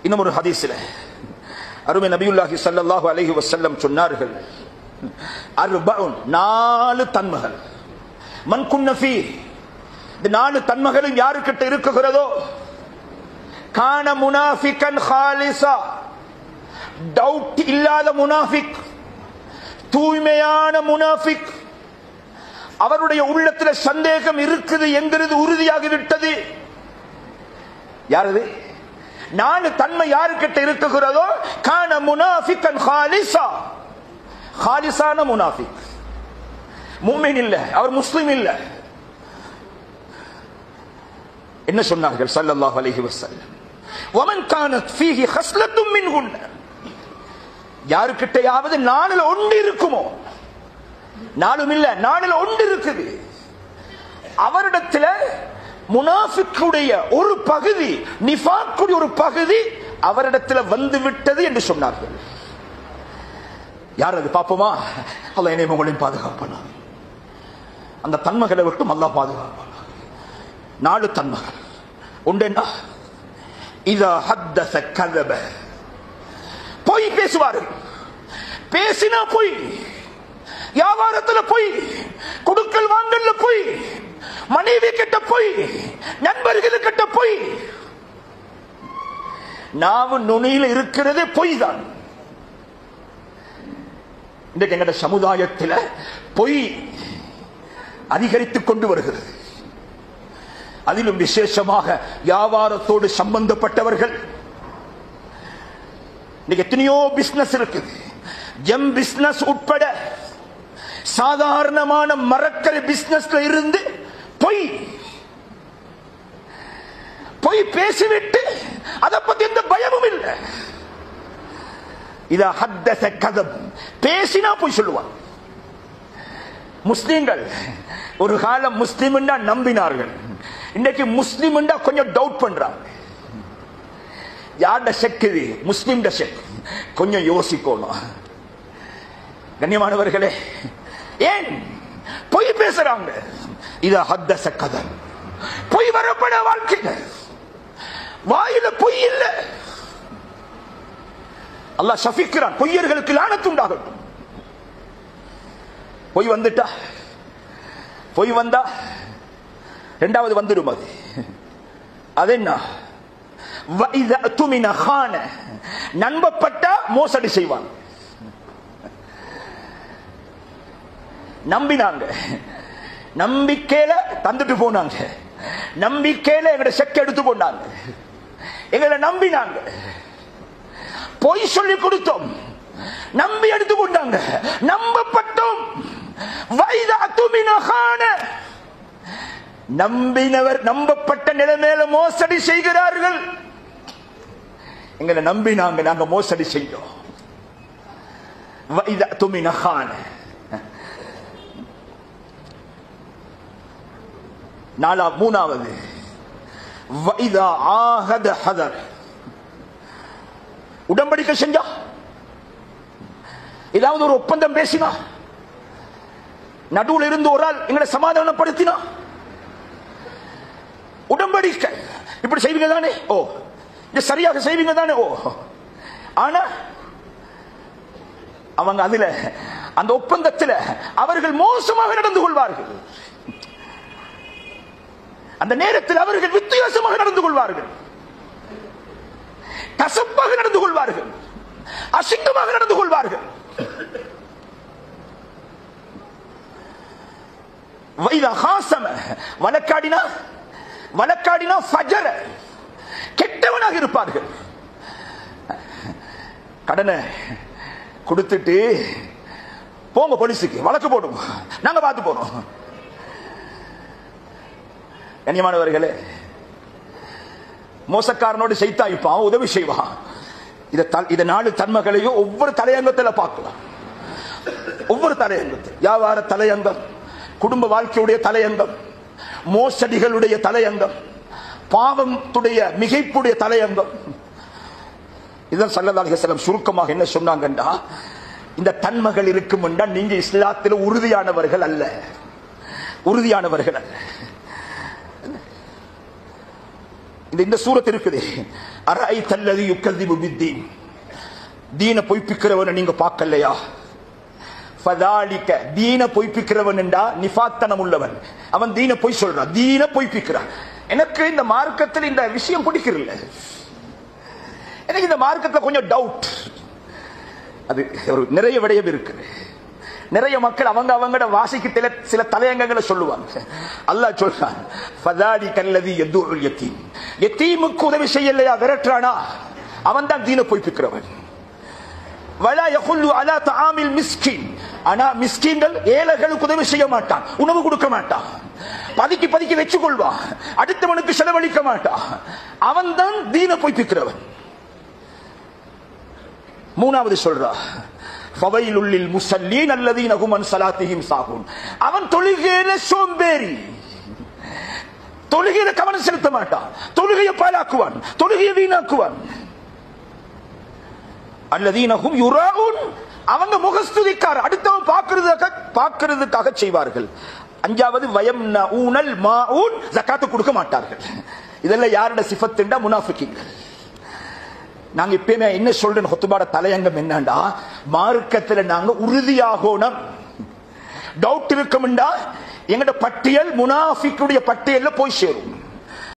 இன்னும் ஒரு ஹதீஸ்ல அருமை நபியுல்லாஹி ஸல்லல்லாஹு அலைஹி வஸல்லம் சொன்னார்கள், அர்பஉன், 4 தன்மைகள், மன் குன்ன ஃபீ, இந்த 4 தன்மைகளும் யாருக்கிட்ட இருக்குகிறதோ, கான முனாஃபிகன் ஹாலிஸா, டவுட் இல்லாத முனாஃபிக், தூய்மையான முனாஃபிக், அவருடைய உள்ளத்தில் சந்தேகம் இருக்குது என்கிறது உறுதியாகிவிட்டது. யாரது? 4 தன்மை யாருக்கிட்ட இருக்குகிறதோ, கான முனாஃபிகன் ஹாலிஸா, ஹாலிஸான முனாஃபிக், முஃமின் இல்ல, அவர் முஸ்லிம் இல்ல. என்ன சொன்னார்கள் ஸல்லல்லாஹு அலைஹி வஸல்லம், வமன் கானத் ஃபீஹி ஹஸ்லத்தும் மின்ஹுன், யாருக்கிட்டயாவது 4ல் 1 இருக்குமோ, 4 இல்ல 4ல் 1 இருக்குது, அவரிடத்தில் முனாஃபிக்குடைய ஒரு பகுதி, நிஃபாக்குடைய ஒரு பகுதி அவரிடத்தில் வந்து விட்டது என்று சொன்னார்கள். யார் அது பாப்போமா? அல்லாஹ் என்னையும் உங்களையும் பாதுகாப்பானா, அந்த தன்மைகளை விட்டும் அல்லாஹ் பாதுகாப்பானா. 4 தன்மைகள். ஒன்றென்னா, இதா ஹத்தஸ கஸப, பொய் பேசுவார்கள், பேசினா பொய், வியாபாரத்தில் பொய், கொடுக்கல் வாங்கல்ல பொய், மனைவி கிட்ட பொய், நண்பர்கள் கிட்ட பொய், நாவு நுனியில் இருக்கிறது பொய் தான். இன்றைக்கு எங்களுடைய சமுதாயத்தில் பொய் அதிகரித்துக் கொண்டு வருகிறது. அதிலும் விசேஷமாக வியாபாரத்தோடு சம்பந்தப்பட்டவர்கள். இன்னைக்கு எத்தனையோ பிசினஸ் இருக்குது, ஜெம் பிசினஸ் உட்பட சாதாரணமான மரக்கறி பிசினஸ்ல இருந்து பொய் பொய் பேசிவிட்டு அதை பத்தி எந்த பயமும் இல்லை. இதா ஹத்தஸ கஸப், பேசினா பொய் சொல்லுவார். முஸ்லிம்கள் ஒரு காலம் முஸ்லிம் நம்பினார்கள், இன்னைக்கு முஸ்லிம் கொஞ்சம் டவுட் பண்றாங்க. யார்ட செக் இது? முஸ்லிம் செக். கொஞ்சம் யோசிக்கணும் கண்ணியமானவர்களே. ஏன் பொய் பேசுறாங்க? இதா ஹத்தஸ கஸப், பொய் வரப்பட வாழ்க்கையில வாயில பொய் இல்ல. அல்லாஹ் ஷஃபிக்கிறான், பொய்யர்களுக்கு லானத் உண்டாகட்டும். பொய் வந்துட்டா, பொய் வந்தா இரண்டாவது வந்துடும். அது என்ன? வஇதா துமின கான, நம்பப்பட்டா மோசடி செய்வான். நம்பினாங்க, நம்பிக்கையில தந்துட்டு போனாங்க, நம்பிக்கையில எங்களை செக் எடுத்து போனாங்க, எங்களை நம்பினாங்க, பொய் சொல்லி கொடுத்தோம், நம்பி எடுத்து கொண்டாங்க, நம்பப்பட்டோம். நம்பினவர் நம்பப்பட்ட நிலைமையில மோசடி செய்கிறார்கள். எங்களை நம்பினாங்க, நாங்க மோசடி செய்தோம். மூணாவது, உடன்படிக்கை செஞ்சா, ஏதாவது ஒரு ஒப்பந்தம் பேசினா, நடுவில் இருந்து ஒரு ஆள் எங்களை சமாதானப்படுத்தினா, உடன்படிக்கை இப்படி செய்வீங்க தானே, ஓ இது சரியாக செய்வீங்க தானே, ஓ. ஆனா அவங்க அதுல அந்த ஒப்பந்தத்தில் அவர்கள் மோசமாக நடந்து கொள்வார்கள். அந்த நேரத்தில் அவர்கள் வித்தியாசமாக நடந்து கொள்வார்கள், கசப்பாக நடந்து கொள்வார்கள், அசிங்கமாக நடந்து கொள்வார்கள். வழக்காடினா வழக்காடினா ஃபஜர, கெட்டவனாக இருப்பார்கள். கடனை கொடுத்துட்டு போங்க போலீஸுக்கு வழக்கு போடுங்க, நாங்க பார்த்து போறோம். கண்ணியமானவர்களே, மோசக்காரனோடு செய்தாய்ப்பான், உதவி செய்வான். இத 4 தன்மைகளையும் ஒவ்வொரு தலையங்கத்தில் பார்க்கலாம். ஒவ்வொரு தலையங்கத்தில், வியாபார தலையங்கம், குடும்ப வாழ்க்கையுடைய தலையங்கம், மோசடிகளுடைய தலையங்கம், பாவத்துடைய மிகைப்புடைய தலையங்கம். இதான் ஸல்லல்லாஹு அலைஹி வஸல்லம் சுருக்கமாக என்ன சொன்னாங்கண்டா, இந்த தன்மைகள் இருக்கும் என்றால் நீங்க இஸ்லாத்தில் உறுதியானவர்கள் அல்ல, உறுதியானவர்கள் அல்ல. இந்த சூரத் இருக்குது, அரஐத்தல்லதி யுக்கذிபு பித்தீன், தீன பொய்ப்பிக்கிறவனை நீங்க பார்க்கலையா? ஃபதாலிக, தீன பொய்ப்பிக்கிறவன் என்றா நிஃபாத்தனம் உள்ளவன், அவன் தீன பொய் சொல்றான், தீன பொய்ப்பிக்கிறான். எனக்கு இந்த மார்க்கத்தில் இந்த விஷயம் பிடிக்கிறதில்ல, எனக்கு இந்த மார்க்கத்தில் கொஞ்சம் டவுட். அது ஒரு நிறைய விடயம் இருக்கு. நிறைய மக்கள் அவங்களோட வாசிக்கு சில தலையங்கங்களை சொல்லுவாங்க. அல்லாஹ் சொல்றான், ஃபதாலிக அல்லதி யதுல் யதீம், யதீமுக்கு உதவி செய்யலையா, விரட்டுறானா, அவன் தான் தீன பொய்ப்பிக்கிறவன். வலா யகுல்லு அலா தஆமில் மிஸ்கின், ஆனா மிஸ்கின்கள் ஏழைகளுக்கு உதவி செய்ய மாட்டான், உணவு கொடுக்க மாட்டான், பதுக்கி பதுக்கி வச்சு கொள்வான், அடுத்தவனுக்கு செலவழிக்க மாட்டான், அவன் தான் தீன பொய்ப்பிக்கிறவன். மூணாவது சொல்றா, ஃபவைலுல் லில் முஸல்லீன் அல்லதீன ஹும் அன் ஸலாத்திஹிம் சாஹூன், அவன் தொழுகையில சோம்பேறி, தொழுகையில கவனம் செலுத்த மாட்டான், தொழுகையை பாழாக்குவான், தொழுகையை வீணாக்குவான். அல்லதீன ஹும் யுராஊன், அவங்க முகஸ்துதிக்கார, அடுத்தவன் பார்க்கிறதுக்காக செய்வார்கள். அஞ்சாவது வயம்னஊனல் மாஊன், ஜகாத் கொடுக்க மாட்டார்கள். இதெல்லாம் யாரோட சிஃபத்துண்டா முனாஃபிகீன்கள். நாங்க இப்பயுமே என்ன சொல்றேன், ஹுத்பாட தலையங்கம் என்னண்டா, மார்க்கத்துல நாங்க உறுதியாகணும். டவுட் இருக்கும்டா எங்கட பட்டியல் முனாஃபிக்குடைய பட்டியல்ல போய் சேரும்.